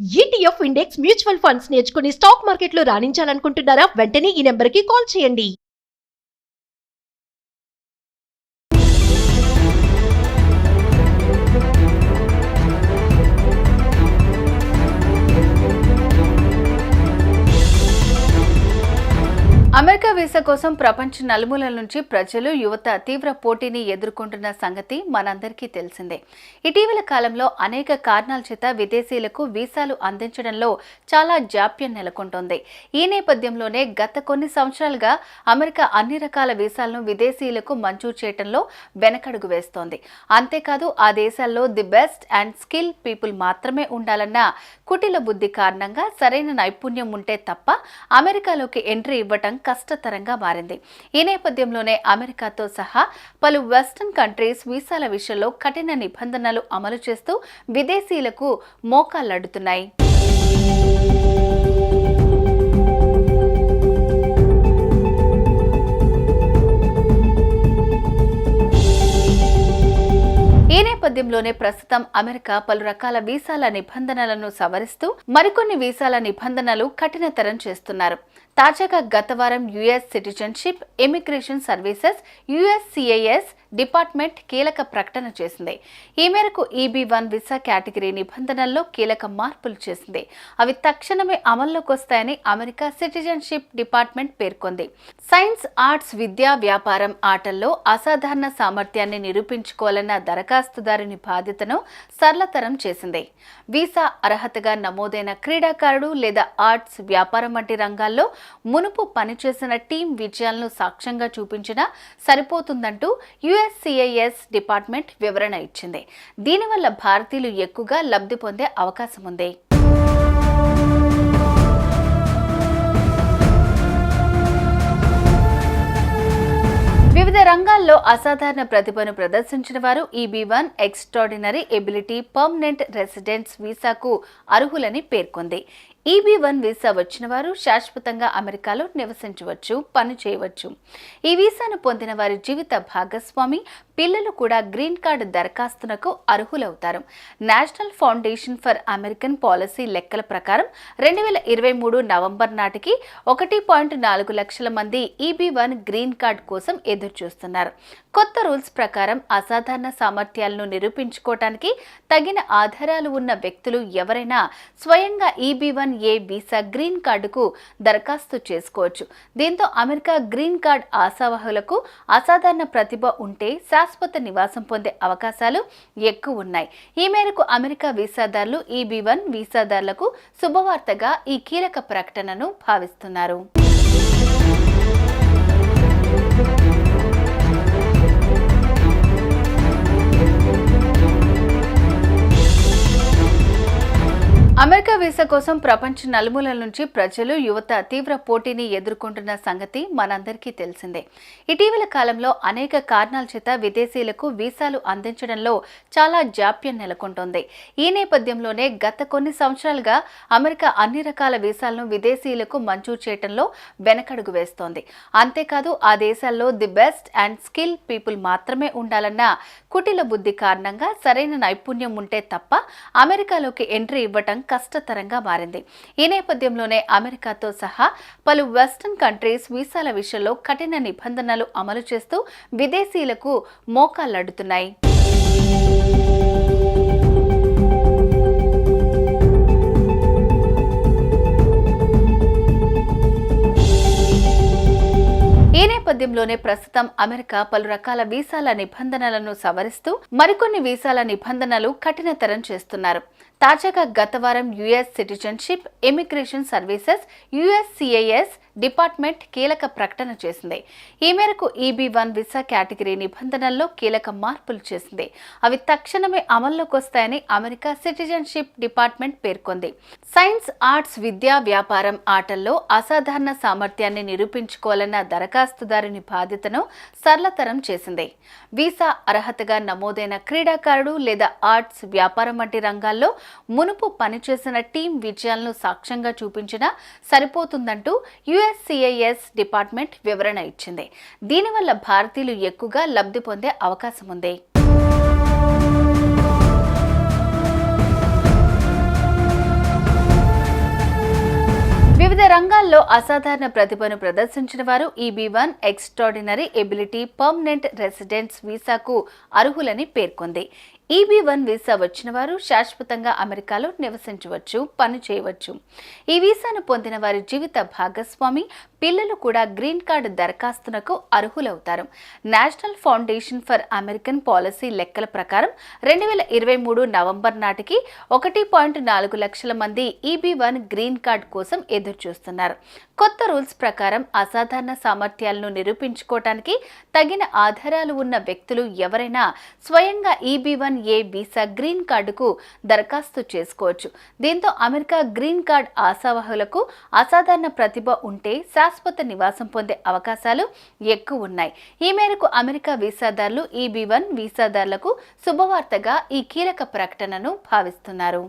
ETF index mutual funds నేర్చుకుని stock మార్కెట్లో రాణించాలనుకుంటున్నారా? వెంటనే ఈ నెంబర్కి కాల్ చేయండి. అమెరికా వీసా కోసం ప్రపంచ నలుమూలల నుంచి ప్రజలు, యువత తీవ్ర పోటీని ఎదుర్కొంటున్న సంగతి మనందరికీ తెలిసిందే. ఇటీవల కాలంలో అనేక కారణాల చేత విదేశీయులకు వీసాలు అందించడంలో చాలా జాప్యం నెలకొంటోంది. ఈ నేపథ్యంలోనే గత కొన్ని సంవత్సరాలుగా అమెరికా అన్ని రకాల వీసాలను విదేశీయులకు మంజూరు చేయడంలో వెనకడుగు వేస్తోంది. అంతేకాదు ఆ దేశాల్లో the best and skill people మాత్రమే ఉండాలన్న కుటిల బుద్ధి కారణంగా సరైన నైపుణ్యం ఉంటే తప్ప అమెరికాలోకి ఎంట్రీ ఇవ్వటం కష్టతరంగా మారింది. ఈ నేపథ్యంలోనే అమెరికాతో సహా పలు వెస్టర్న్ కంట్రీస్ వీసాల విషయంలో కఠిన నిబంధనలు అమలు చేస్తూ విదేశీయులకు మోకాళ్లడ్డుతున్నాయి. ఈ నేపథ్యంలోనే ప్రస్తుతం అమెరికా పలు రకాల వీసాల నిబంధనలను సవరిస్తూ మరికొన్ని వీసాల నిబంధనలు కఠినతరం చేస్తున్నారు. తాజాగా గత వారం US citizenship, immigration services (USCIS) department కీలక ప్రకటన చేసింది. ఈ మేరకు EB-1 వీసా కేటగిరీ నిబంధనల్లో కీలక మార్పులు చేసింది. అవి తక్షణమే అమల్లోకి వస్తాయని అమెరికా సిటిజన్షిప్ డిపార్ట్మెంట్ పేర్కొంది. సైన్స్, ఆర్ట్స్, విద్య, వ్యాపారం, ఆటల్లో అసాధారణ సామర్థ్యాన్ని నిరూపించుకోవాలన్న దరఖాస్తుదారుని బాధ్యతను సరళతరం చేసింది. వీసా అర్హతగా నమోదైన క్రీడాకారుడు లేదా ఆర్ట్స్, వ్యాపారం వంటి రంగాల్లో మునుపు పనిచేసిన టీం విజయాలను సాక్ష్యంగా చూపించినా సరిపోతుందంటూ USCIS డిపార్ట్మెంట్ వివరణ ఇచ్చింది. దీనివల్ల భారతీయులు ఎక్కువగా లబ్ధి పొందే అవకాశం ఉంది. వివిధ రంగాల్లో అసాధారణ ప్రతిభను ప్రదర్శించిన వారు EB-1 extraordinary ability permanent residence వీసాకు అర్హులని పేర్కొంది. EB-1 వీసా వచ్చిన వారు శాశ్వతంగా అమెరికాలో నివసించవచ్చు, పని చేయవచ్చు. ఈ వీసాను పొందిన వారి జీవిత భాగస్వామి, పిల్లలు కూడా గ్రీన్ కార్డు దరఖాస్తునకు అర్హులవుతారు. National Foundation for American Policy లెక్కల ప్రకారం 2023 నవంబర్ నాటికి 1.4 లక్షల మంది EB-1 గ్రీన్ కార్డు కోసం ఎదురుచూస్తున్నారు. కొత్త రూల్స్ ప్రకారం అసాధారణ సామర్థ్యాలను నిరూపించుకోవటానికి తగిన ఆధారాలు ఉన్న వ్యక్తులు ఎవరైనా స్వయంగా EB-1A వీసా గ్రీన్ కార్డుకు దరఖాస్తు చేసుకోవచ్చు. దీంతో అమెరికా గ్రీన్ కార్డ్ ఆశావహులకు అసాధారణ ప్రతిభ ఉంటే శాశ్వత నివాసం పొందే అవకాశాలు ఎక్కువ ఉన్నాయి. ఈ మేరకు అమెరికా వీసాదారులు EB-1 వీసాదారులకు శుభవార్తగా ఈ కీలక ప్రకటనను భావిస్తున్నారు. అమెరికా వీసా కోసం ప్రపంచ నలుమూలల నుంచి ప్రజలు, యువత తీవ్ర పోటీని ఎదుర్కొంటున్న సంగతి మనందరికీ తెలిసిందే. ఇటీవల కాలంలో అనేక కారణాల చేత విదేశీయులకు వీసాలు అందించడంలో చాలా జాప్యం నెలకొంటోంది. ఈ నేపథ్యంలోనే గత కొన్ని సంవత్సరాలుగా అమెరికా అన్ని రకాల వీసాలను విదేశీయులకు మంజూరు చేయడంలో వెనకడుగు వేస్తోంది. అంతేకాదు ఆ దేశాల్లో the best and skill people మాత్రమే ఉండాలన్న కుటిల బుద్ధి కారణంగా సరైన నైపుణ్యం ఉంటే తప్ప అమెరికాలోకి ఎంట్రీ ఇవ్వటం కష్టతరంగా మారింది. ఈ నేపథ్యంలోనే అమెరికాతో సహా పలు వెస్టర్న్ కంట్రీస్ వీసాల విషయంలో కఠిన నిబంధనలు అమలు చేస్తూ విదేశీయులకు మోకాళ్లడ్డుతున్నాయి. ఈ నేపథ్యంలోనే ప్రస్తుతం అమెరికా పలు రకాల వీసాల నిబంధనలను సవరిస్తూ మరికొన్ని వీసాల నిబంధనలు కఠినతరం చేస్తున్నారు. తాజాగా గత వారం US citizenship, immigration services (USCIS) department కీలక ప్రకటన చేసింది. ఈ మేరకు EB-1 వీసా కేటగిరీ నిబంధనల్లో కీలక మార్పులు చేసింది. అవి తక్షణమే అమల్లోకి వస్తాయని అమెరికా సిటిజన్షిప్ డిపార్ట్మెంట్ పేర్కొంది. సైన్స్, ఆర్ట్స్, విద్య, వ్యాపారం, ఆటల్లో అసాధారణ సామర్థ్యాన్ని నిరూపించుకోవాలన్న దరఖాస్తుదారుని బాధ్యతను సరళతరం చేసింది. వీసా అర్హతగా నమోదైన క్రీడాకారుడు లేదా ఆర్ట్స్, వ్యాపారం వంటి రంగాల్లో మునుపు పనిచేసిన టీం విజయాలను సాక్ష్యంగా చూపించినా సరిపోతుందంటూ USCIS డిపార్ట్మెంట్ వివరణ ఇచ్చింది. దీనివల్ల భారతీయులు ఎక్కువగా లబ్ధి పొందే అవకాశం ఉంది. అసాధారణ ప్రతిభను ప్రదర్శించిన వారు EB1 extraordinary ability permanent residence వీసాకు అర్హులని పేర్కొంది. EB1 వీసా వచ్చిన వారు శాశ్వతంగా అమెరికాలో నివసించవచ్చు, పని చేయవచ్చు. ఈ వీసాను పొందిన వారి జీవిత భాగస్వామి, పిల్లలు కూడా గ్రీన్ కార్డు దరఖాస్తునకు అర్హులవుతారు. National Foundation for American Policy లెక్కల ప్రకారం 2023 నవంబర్ నాటికి 1.4 లక్షల మంది EB1 గ్రీన్ కార్డ్ కోసం ఎదురుచూస్తున్నారు. కొత్త రూల్స్ ప్రకారం అసాధారణ సామర్థ్యాలను నిరూపించుకోవటానికి తగిన ఆధారాలు ఉన్న వ్యక్తులు ఎవరైనా స్వయంగా EB1A వీసా గ్రీన్ కార్డుకు దరఖాస్తు చేసుకోవచ్చు. దీంతో అమెరికా గ్రీన్ కార్డ్ ఆశావహులకు అసాధారణ ప్రతిభ ఉంటే శాశ్వత నివాసం పొందే అవకాశాలు ఎక్కువ ఉన్నాయి. ఈ మేరకు అమెరికా వీసాదారులు EB1 వీసాదారులకు శుభవార్తగా ఈ కీలక ప్రకటనను భావిస్తున్నారు.